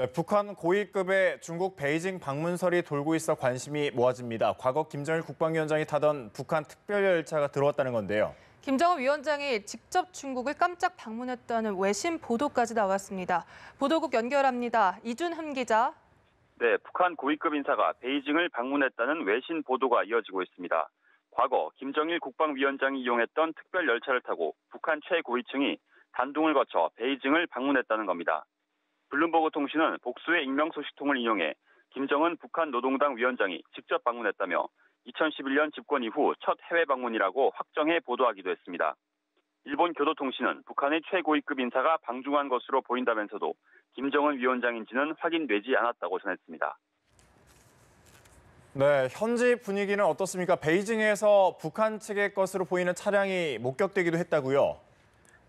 네, 북한 고위급의 중국 베이징 방문설이 돌고 있어 관심이 모아집니다. 과거 김정일 국방위원장이 타던 북한 특별열차가 들어왔다는 건데요. 김정은 위원장이 직접 중국을 깜짝 방문했다는 외신 보도까지 나왔습니다. 보도국 연결합니다. 이준흠 기자. 네, 북한 고위급 인사가 베이징을 방문했다는 외신 보도가 이어지고 있습니다. 과거 김정일 국방위원장이 이용했던 특별열차를 타고 북한 최고위층이 단둥을 거쳐 베이징을 방문했다는 겁니다. 블룸버그 통신은 복수의 익명 소식통을 인용해 김정은 북한 노동당 위원장이 직접 방문했다며 2011년 집권 이후 첫 해외 방문이라고 확정해 보도하기도 했습니다. 일본 교도통신은 북한의 최고위급 인사가 방중한 것으로 보인다면서도 김정은 위원장인지는 확인되지 않았다고 전했습니다. 네, 현지 분위기는 어떻습니까? 베이징에서 북한 측의 것으로 보이는 차량이 목격되기도 했다고요?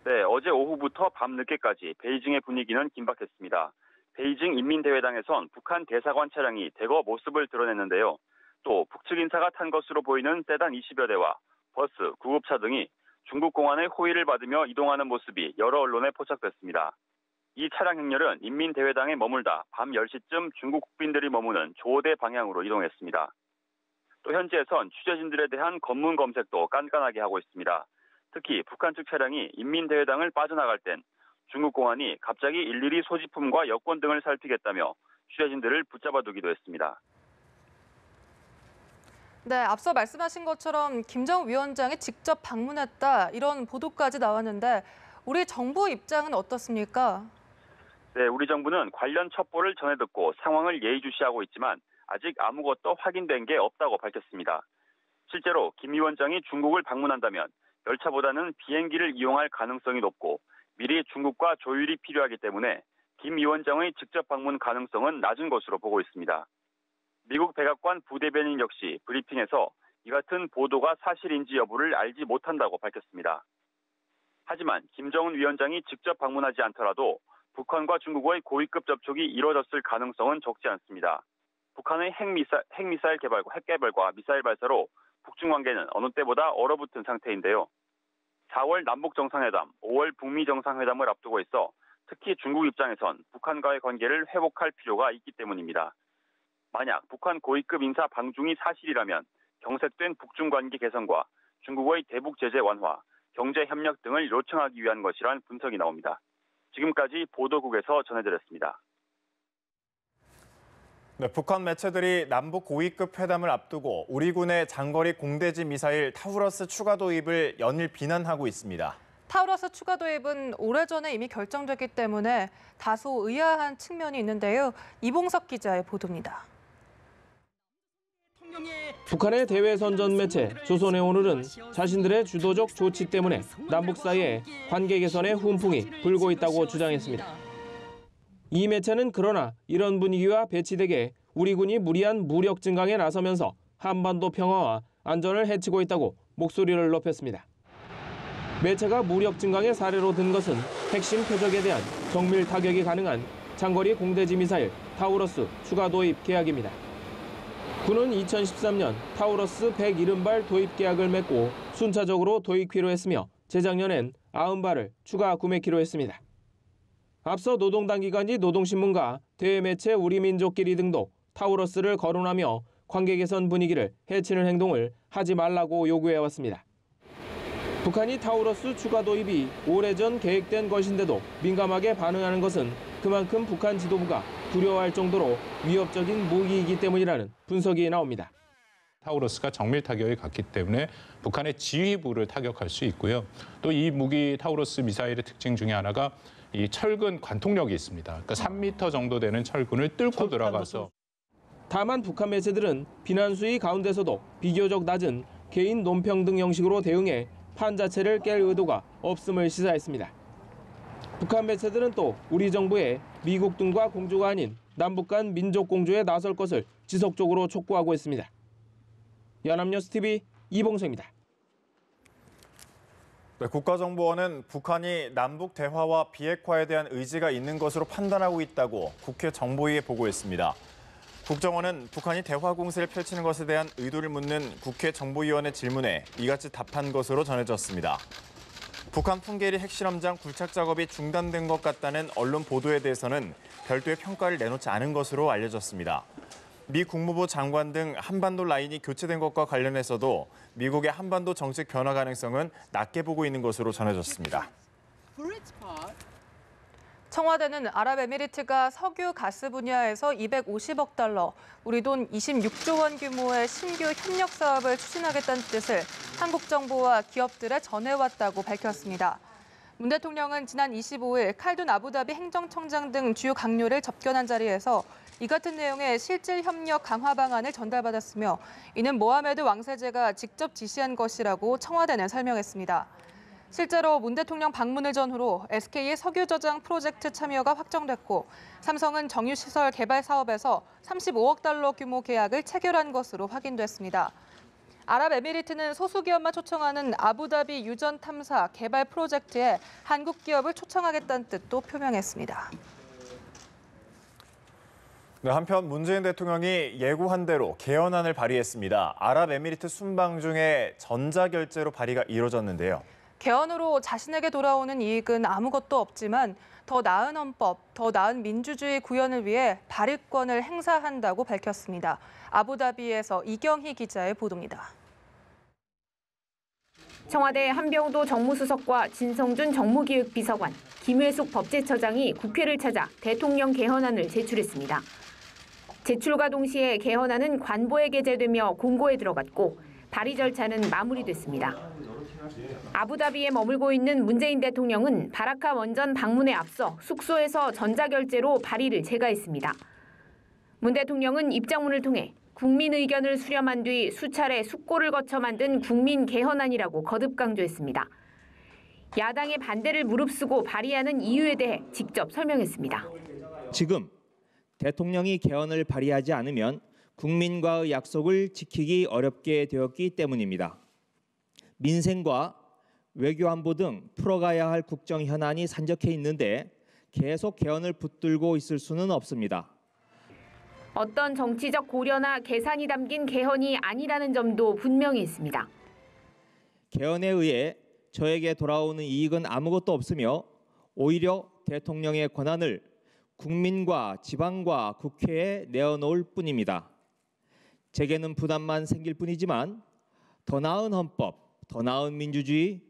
네, 어제 오후부터 밤늦게까지 베이징의 분위기는 긴박했습니다. 베이징 인민대회당에선 북한 대사관 차량이 대거 모습을 드러냈는데요. 또 북측 인사가 탄 것으로 보이는 세단 20여 대와 버스, 구급차 등이 중국 공안의 호의를 받으며 이동하는 모습이 여러 언론에 포착됐습니다. 이 차량 행렬은 인민대회당에 머물다 밤 10시쯤 중국 국빈들이 머무는 조대 방향으로 이동했습니다. 또 현지에선 취재진들에 대한 검문 검색도 깐깐하게 하고 있습니다. 특히 북한 측 차량이 인민대회당을 빠져나갈 땐 중국 공안이 갑자기 일일이 소지품과 여권 등을 살피겠다며 취재진들을 붙잡아두기도 했습니다. 네, 앞서 말씀하신 것처럼 김정은 위원장이 직접 방문했다 이런 보도까지 나왔는데 우리 정부 입장은 어떻습니까? 네, 우리 정부는 관련 첩보를 전해 듣고 상황을 예의주시하고 있지만 아직 아무것도 확인된 게 없다고 밝혔습니다. 실제로 김 위원장이 중국을 방문한다면 열차보다는 비행기를 이용할 가능성이 높고 미리 중국과 조율이 필요하기 때문에 김 위원장의 직접 방문 가능성은 낮은 것으로 보고 있습니다. 미국 백악관 부대변인 역시 브리핑에서 이 같은 보도가 사실인지 여부를 알지 못한다고 밝혔습니다. 하지만 김정은 위원장이 직접 방문하지 않더라도 북한과 중국의 고위급 접촉이 이루어졌을 가능성은 적지 않습니다. 북한의 핵미사일 개발과 핵 개발과 미사일 발사로 북중 관계는 어느 때보다 얼어붙은 상태인데요. 4월 남북 정상회담, 5월 북미 정상회담을 앞두고 있어 특히 중국 입장에선 북한과의 관계를 회복할 필요가 있기 때문입니다. 만약 북한 고위급 인사 방중이 사실이라면 경색된 북중 관계 개선과 중국의 대북 제재 완화, 경제 협력 등을 요청하기 위한 것이란 분석이 나옵니다. 지금까지 보도국에서 전해드렸습니다. 네, 북한 매체들이 남북 고위급 회담을 앞두고 우리 군의 장거리 공대지 미사일 타우러스 추가 도입을 연일 비난하고 있습니다. 타우러스 추가 도입은 오래전에 이미 결정됐기 때문에 다소 의아한 측면이 있는데요. 이봉석 기자의 보도입니다. 북한의 대외 선전 매체 조선의 오늘은 자신들의 주도적 조치 때문에 남북 사이에 관계 개선의 훈풍이 불고 있다고 주장했습니다. 이 매체는 그러나 이런 분위기와 배치되게 우리 군이 무리한 무력 증강에 나서면서 한반도 평화와 안전을 해치고 있다고 목소리를 높였습니다. 매체가 무력 증강의 사례로 든 것은 핵심 표적에 대한 정밀 타격이 가능한 장거리 공대지 미사일 타우러스 추가 도입 계약입니다. 군은 2013년 타우러스 170발 도입 계약을 맺고 순차적으로 도입키로 했으며 재작년엔 90발을 추가 구매키로 했습니다. 앞서 노동당 기관지 노동신문과 대외매체 우리민족끼리 등도 타우러스를 거론하며 관계 개선 분위기를 해치는 행동을 하지 말라고 요구해왔습니다. 북한이 타우러스 추가 도입이 오래전 계획된 것인데도 민감하게 반응하는 것은 그만큼 북한 지도부가 두려워할 정도로 위협적인 무기이기 때문이라는 분석이 나옵니다. 타우러스가 정밀 타격이 갔기 때문에 북한의 지휘부를 타격할 수 있고요. 또 이 무기 타우러스 미사일의 특징 중에 하나가 이 철근 관통력이 있습니다. 그러니까 3m 정도 되는 철근을 뚫고 들어가서. 다만 북한 매체들은 비난 수위 가운데서도 비교적 낮은 개인 논평 등 형식으로 대응해 판 자체를 깰 의도가 없음을 시사했습니다. 북한 매체들은 또 우리 정부의 미국 등과 공조가 아닌 남북 간 민족 공조에 나설 것을 지속적으로 촉구하고 있습니다. 연합뉴스TV 이봉석입니다. 네, 국가정보원은 북한이 남북 대화와 비핵화에 대한 의지가 있는 것으로 판단하고 있다고 국회 정보위에 보고했습니다. 국정원은 북한이 대화 공세를 펼치는 것에 대한 의도를 묻는 국회 정보위원회 질문에 이같이 답한 것으로 전해졌습니다. 북한 풍계리 핵실험장 굴착 작업이 중단된 것 같다는 언론 보도에 대해서는 별도의 평가를 내놓지 않은 것으로 알려졌습니다. 미 국무부 장관 등 한반도 라인이 교체된 것과 관련해서도 미국의 한반도 정책 변화 가능성은 낮게 보고 있는 것으로 전해졌습니다. 청와대는 아랍에미리트가 석유 가스 분야에서 250억 달러, 우리 돈 26조 원 규모의 신규 협력 사업을 추진하겠다는 뜻을 한국 정부와 기업들에 전해왔다고 밝혔습니다. 문 대통령은 지난 25일 칼둔 아부다비 행정청장 등 주요 강요를 접견한 자리에서 이 같은 내용의 실질 협력 강화 방안을 전달받았으며 이는 모하메드 왕세제가 직접 지시한 것이라고 청와대는 설명했습니다. 실제로 문 대통령 방문을 전후로 SK의 석유 저장 프로젝트 참여가 확정됐고 삼성은 정유시설 개발 사업에서 35억 달러 규모 계약을 체결한 것으로 확인됐습니다. 아랍에미리트는 소수기업만 초청하는 아부다비 유전 탐사 개발 프로젝트에 한국 기업을 초청하겠다는 뜻도 표명했습니다. 네, 한편 문재인 대통령이 예고한 대로 개헌안을 발의했습니다. 아랍에미리트 순방 중에 전자결제로 발의가 이뤄졌는데요. 개헌으로 자신에게 돌아오는 이익은 아무것도 없지만 더 나은 헌법, 더 나은 민주주의 구현을 위해 발의권을 행사한다고 밝혔습니다. 아부다비에서 이경희 기자의 보도입니다. 청와대 한병도 정무수석과 진성준 정무기획비서관, 김회숙 법제처장이 국회를 찾아 대통령 개헌안을 제출했습니다. 제출과 동시에 개헌안은 관보에 게재되며 공고에 들어갔고 발의 절차는 마무리됐습니다. 아부다비에 머물고 있는 문재인 대통령은 바라카 원전 방문에 앞서 숙소에서 전자결제로 발의를 제가했습니다. 문 대통령은 입장문을 통해 국민 의견을 수렴한 뒤 수차례 숙고를 거쳐 만든 국민 개헌안이라고 거듭 강조했습니다. 야당의 반대를 무릅쓰고 발의하는 이유에 대해 직접 설명했습니다. 지금 대통령이 개헌을 발의하지 않으면 국민과의 약속을 지키기 어렵게 되었기 때문입니다. 민생과 외교 안보 등 풀어가야 할 국정 현안이 산적해 있는데 계속 개헌을 붙들고 있을 수는 없습니다. 어떤 정치적 고려나 계산이 담긴 개헌이 아니라는 점도 분명히 있습니다. 개헌에 의해 저에게 돌아오는 이익은 아무것도 없으며 오히려 대통령의 권한을 국민과 지방과 국회에 내어놓을 뿐입니다. 제게는 부담만 생길 뿐이지만 더 나은 헌법, 더 나은 민주주의,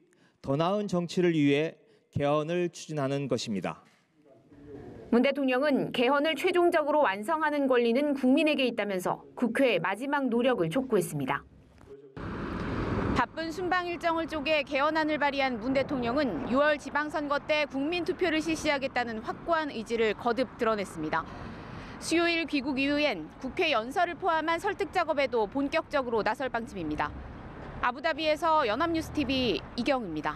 더 나은 정치를 위해 개헌을 추진하는 것입니다. 문 대통령은 개헌을 최종적으로 완성하는 권리는 국민에게 있다면서 국회의 마지막 노력을 촉구했습니다. 바쁜 순방 일정을 쪼개 개헌안을 발의한 문 대통령은 6월 지방선거 때 국민투표를 실시하겠다는 확고한 의지를 거듭 드러냈습니다. 수요일 귀국 이후엔 국회 연설을 포함한 설득 작업에도 본격적으로 나설 방침입니다. 아부다비에서 연합뉴스TV 이경입니다.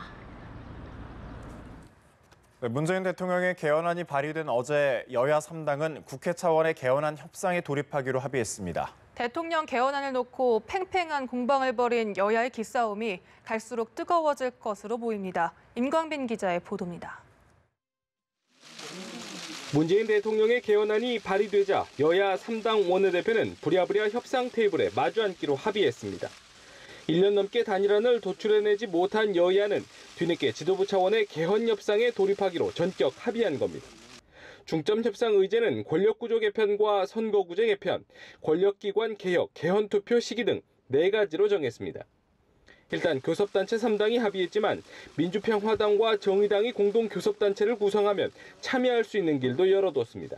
네, 문재인 대통령의 개헌안이 발의된 어제 여야 3당은 국회 차원의 개헌안 협상에 돌입하기로 합의했습니다. 대통령 개헌안을 놓고 팽팽한 공방을 벌인 여야의 기싸움이 갈수록 뜨거워질 것으로 보입니다. 임광빈 기자의 보도입니다. 문재인 대통령의 개헌안이 발의되자 여야 3당 원내대표는 부랴부랴 협상 테이블에 마주 앉기로 합의했습니다. 1년 넘게 단일안을 도출해내지 못한 여야는 뒤늦게 지도부 차원의 개헌 협상에 돌입하기로 전격 합의한 겁니다. 중점 협상 의제는 권력구조 개편과 선거구제 개편, 권력기관 개혁, 개헌투표 시기 등 4가지로 정했습니다. 일단 교섭단체 3당이 합의했지만 민주평화당과 정의당이 공동 교섭단체를 구성하면 참여할 수 있는 길도 열어뒀습니다.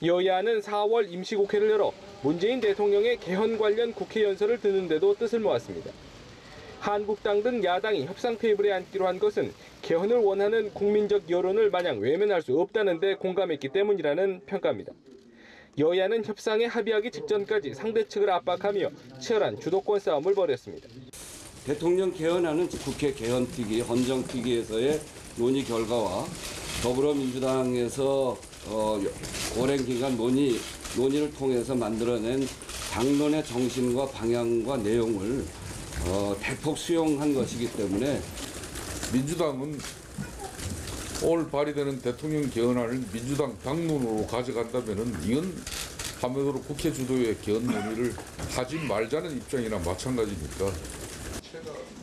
여야는 4월 임시국회를 열어 문재인 대통령의 개헌 관련 국회 연설을 듣는 데도 뜻을 모았습니다. 한국당 등 야당이 협상 테이블에 앉기로 한 것은 개헌을 원하는 국민적 여론을 마냥 외면할 수 없다는 데 공감했기 때문이라는 평가입니다. 여야는 협상에 합의하기 직전까지 상대 측을 압박하며 치열한 주도권 싸움을 벌였습니다. 대통령 개헌안은 국회 개헌특위, 헌정특위에서의 논의 결과와 더불어민주당에서 오랜 기간 논의를 통해서 만들어낸 당론의 정신과 방향과 내용을 대폭 수용한 것이기 때문에 민주당은 오늘 발의되는 대통령 개헌안을 민주당 당론으로 가져간다면 이건 한마디로 국회 주도의 개헌 논의를 하지 말자는 입장이나 마찬가지니까.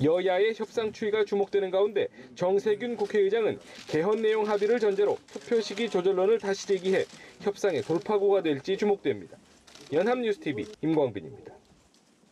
여야의 협상 추이가 주목되는 가운데 정세균 국회의장은 개헌 내용 합의를 전제로 투표 시기 조절론을 다시 제기해 협상의 돌파구가 될지 주목됩니다. 연합뉴스TV 임광빈입니다.